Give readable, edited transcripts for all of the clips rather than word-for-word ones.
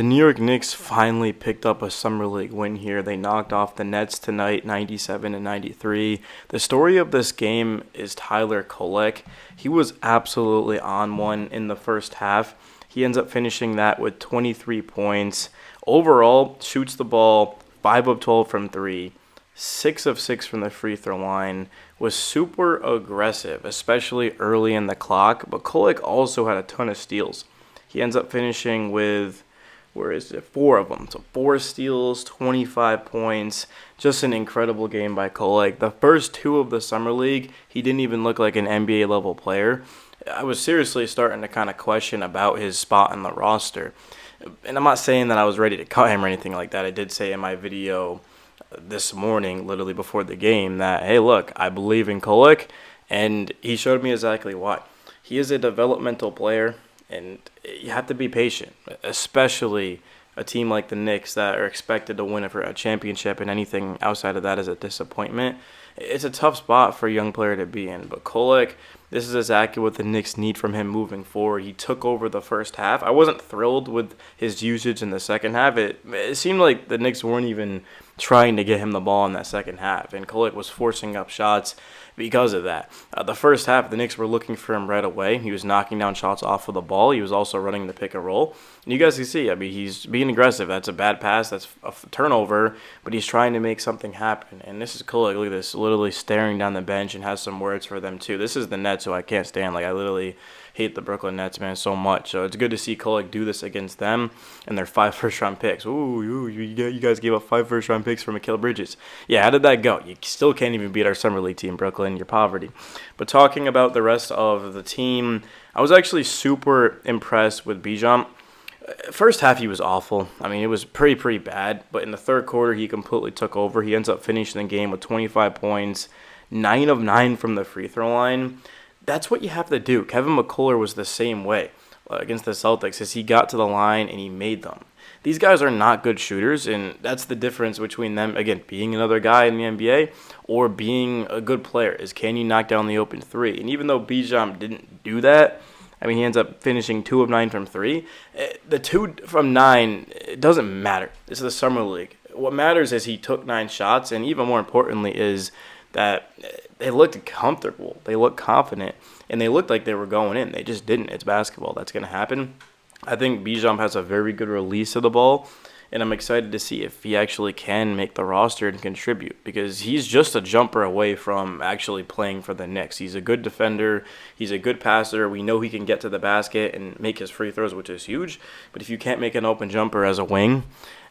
The New York Knicks finally picked up a Summer League win here. They knocked off the Nets tonight, 97 and 93. The story of this game is Tyler Kolek. He was absolutely on one in the first half. He ends up finishing that with 23 points. Overall, shoots the ball 5 of 12 from 3, 6 of 6 from the free throw line, was super aggressive, especially early in the clock. But Kolek also had a ton of steals. He ends up finishing with 4 of them. So 4 steals, 25 points. Just an incredible game by Kolek. The first 2 of the Summer League, he didn't even look like an NBA level player. I was seriously starting to kind of question about his spot in the roster. And I'm not saying that I was ready to cut him or anything like that. I did say in my video this morning, literally before the game, that, hey, look, I believe in Kolek, and he showed me exactly why. He is a developmental player, and you have to be patient, especially a team like the Knicks that are expected to win a championship, and anything outside of that is a disappointment. It's a tough spot for a young player to be in. But Kolek, this is exactly what the Knicks need from him moving forward. He took over the first half. I wasn't thrilled with his usage in the second half. It seemed like the Knicks weren't even trying to get him the ball in that second half, and Kolek was forcing up shots because of that. The first half, the Knicks were looking for him right away. He was knocking down shots off of the ball. He was also running the pick and roll. And you guys can see, he's being aggressive. That's a bad pass. That's a turnover, but he's trying to make something happen. And this is Kolek. Look at this, literally staring down the bench, and has some words for them too. This is the Nets, who I can't stand. I literally hate the Brooklyn Nets, man, so much. So it's good to see Kolek do this against them and their 5 first-round picks. Ooh, you guys gave up 5 first-round picks for Mikal Bridges. Yeah, how did that go? You still can't even beat our Summer League team, Brooklyn. You're poverty. But talking about the rest of the team, I was actually super impressed with Bijan. First half, he was awful. It was pretty bad. But in the third quarter, he completely took over. He ends up finishing the game with 25 points, 9 of 9 from the free throw line. That's what you have to do. Kevin McCullough was the same way against the Celtics, as he got to the line and he made them. These guys are not good shooters, and that's the difference between them, again, being another guy in the NBA or being a good player, is can you knock down the open 3? And even though Bijan didn't do that, he ends up finishing 2 of 9 from 3. The 2 from 9, it doesn't matter. This is the Summer League. What matters is he took 9 shots, and even more importantly is that they looked comfortable, they looked confident, and they looked like they were going in. They just didn't. It's basketball. That's going to happen. I think Bijan has a very good release of the ball, and I'm excited to see if he actually can make the roster and contribute, because he's just a jumper away from actually playing for the Knicks. He's a good defender. He's a good passer. We know he can get to the basket and make his free throws, which is huge. But if you can't make an open jumper as a wing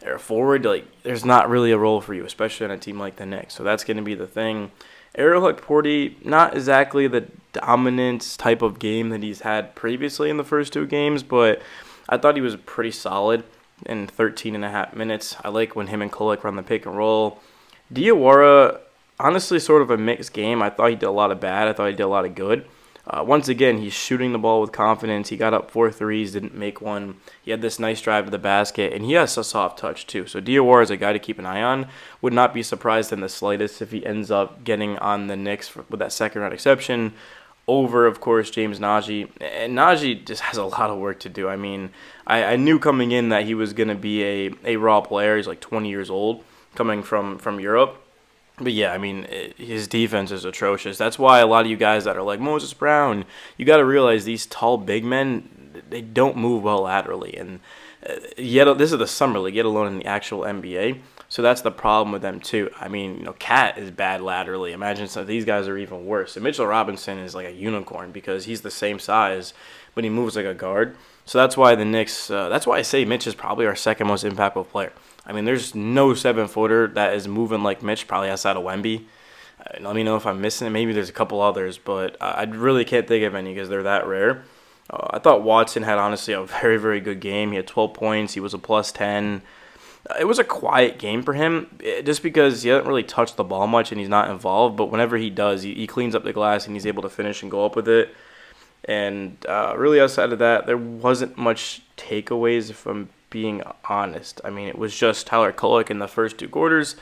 or a forward, there's not really a role for you, especially on a team like the Knicks. So that's going to be the thing. Ariel Hukporti, not exactly the dominant type of game that he's had previously in the first 2 games, but I thought he was pretty solid in 13 and a half minutes. I like when him and Kolek run the pick and roll. Diawara, honestly, sort of a mixed game. I thought he did a lot of bad. I thought he did a lot of good. Once again, he's shooting the ball with confidence. He got up 4 threes, didn't make one. He had this nice drive to the basket, and he has a soft touch too. So Diawara is a guy to keep an eye on. Would not be surprised in the slightest if he ends up getting on the Knicks with that second-round exception over, of course, James Najee. And Najee just has a lot of work to do. I knew coming in that he was going to be a raw player. He's 20 years old, coming from Europe. But yeah, his defense is atrocious. That's why a lot of you guys that are like Moses Brown, you got to realize these tall big men, they don't move well laterally. And yet this is the Summer League, yet alone in the actual NBA. So that's the problem with them too. Cat is bad laterally. Imagine some of these guys are even worse. And Mitchell Robinson is like a unicorn because he's the same size, but he moves like a guard. So that's why the Knicks, that's why I say Mitch is probably our second most impactful player. There's no 7-footer that is moving like Mitch, probably outside of Wemby. Let me know if I'm missing it. Maybe there's a couple others, but I really can't think of any because they're that rare. I thought Watson had, honestly, a very, very good game. He had 12 points. He was a plus 10. It was a quiet game for him just because he doesn't really touch the ball much and he's not involved. But whenever he does, he cleans up the glass and he's able to finish and go up with it. And really outside of that, there wasn't much takeaways, if I'm being honest. It was just Tyler Kolek in the first 2 quarters,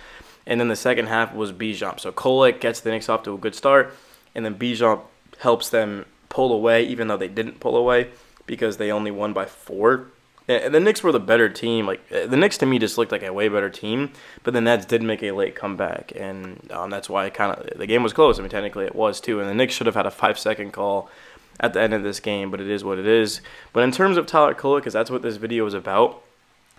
and then the second half was Bijan. So Kolek gets the Knicks off to a good start, and then Bijan helps them pull away, even though they didn't pull away because they only won by 4. Yeah, the Knicks were the better team. Like the Knicks to me just looked like a way better team, but the Nets did make a late comeback, and that's why the game was close. I mean, technically it was too, and the Knicks should have had a 5-second call at the end of this game, but it is what it is. But in terms of Tyler Kolek, because that's what this video is about,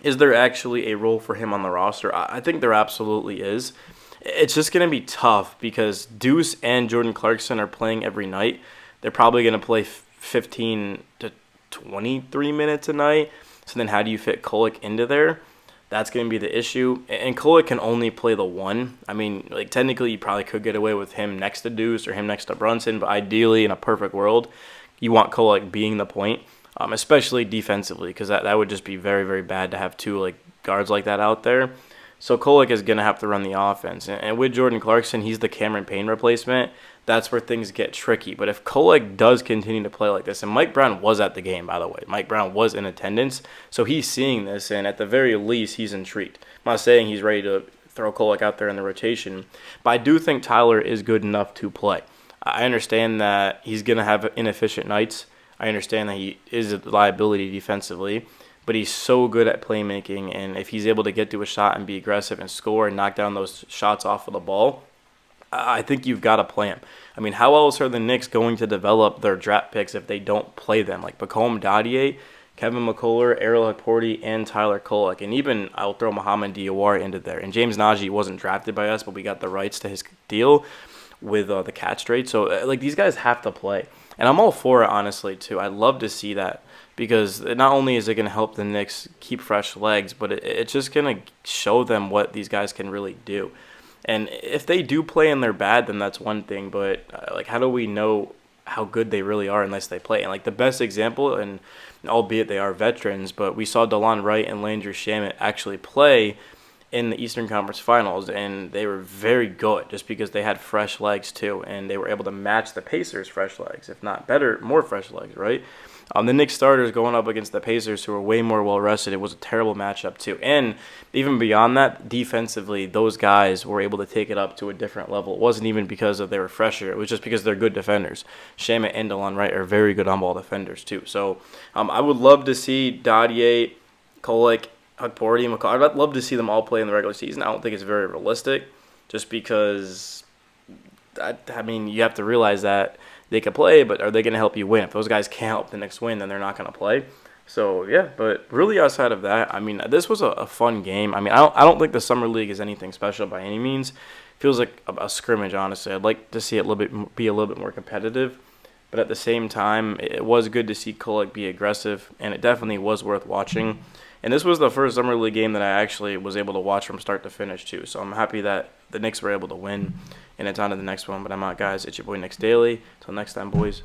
is there actually a role for him on the roster? I think there absolutely is. It's just going to be tough because Deuce and Jordan Clarkson are playing every night. They're probably going to play 15 to 23 minutes a night. So then how do you fit Kolek into there? That's going to be the issue. And Kolek can only play the one. I mean, like technically you probably could get away with him next to Deuce or him next to Brunson, but ideally in a perfect world, you want Kolek being the point, especially defensively, because that would just be very, very bad to have two like guards like that out there. So Kolek is going to have to run the offense. And with Jordan Clarkson, he's the Cameron Payne replacement. That's where things get tricky. But if Kolek does continue to play like this, and Mike Brown was at the game, by the way. Mike Brown was in attendance, so he's seeing this, and at the very least, he's intrigued. I'm not saying he's ready to throw Kolek out there in the rotation, but I do think Tyler is good enough to play. I understand that he's going to have inefficient nights. I understand that he is a liability defensively, but he's so good at playmaking, and if he's able to get to a shot and be aggressive and score and knock down those shots off of the ball, I think you've got to play him. I mean, how else are the Knicks going to develop their draft picks if they don't play them? Like Bacome Dadier, Kevin McCullough, Errol Hukporti, and Tyler Kolek. And even I'll throw Mohamed Diawara into there. And James Najee wasn't drafted by us, but we got the rights to his deal with the catch trade. So, like, these guys have to play. And I'm all for it, honestly, too. I'd love to see that because not only is it going to help the Knicks keep fresh legs, but it's just going to show them what these guys can really do. And if they do play and they're bad, then that's one thing. But, like, how do we know how good they really are unless they play? And, like, the best example, and albeit they are veterans, but we saw DeLon Wright and Landry Shamet actually play in the Eastern Conference Finals, and they were very good just because they had fresh legs too, and they were able to match the Pacers' fresh legs, if not better, more fresh legs, right? The Knicks starters going up against the Pacers, who were way more well-rested, it was a terrible matchup too. And even beyond that, defensively, those guys were able to take it up to a different level. It wasn't even because they were fresher. It was just because they're good defenders. Shamet and DeLon Wright are very good on-ball defenders too. So I would love to see Dadier, Kolek, Hukporti, and McCullough. I'd love to see them all play in the regular season. I don't think it's very realistic just because, I mean, you have to realize that they can play, but are they going to help you win? If those guys can't help the Knicks win, then they're not going to play. So, yeah, but really outside of that, I mean, this was a fun game. I mean, I don't think the Summer League is anything special by any means. It feels like a scrimmage, honestly. I'd like to see it be a little bit more competitive. But at the same time, it was good to see Kolek be aggressive, and it definitely was worth watching. And this was the first Summer League game that I actually was able to watch from start to finish, too. So I'm happy that the Knicks were able to win, and it's on to the next one. But I'm out, guys. It's your boy, Knicks Daily. Until next time, boys.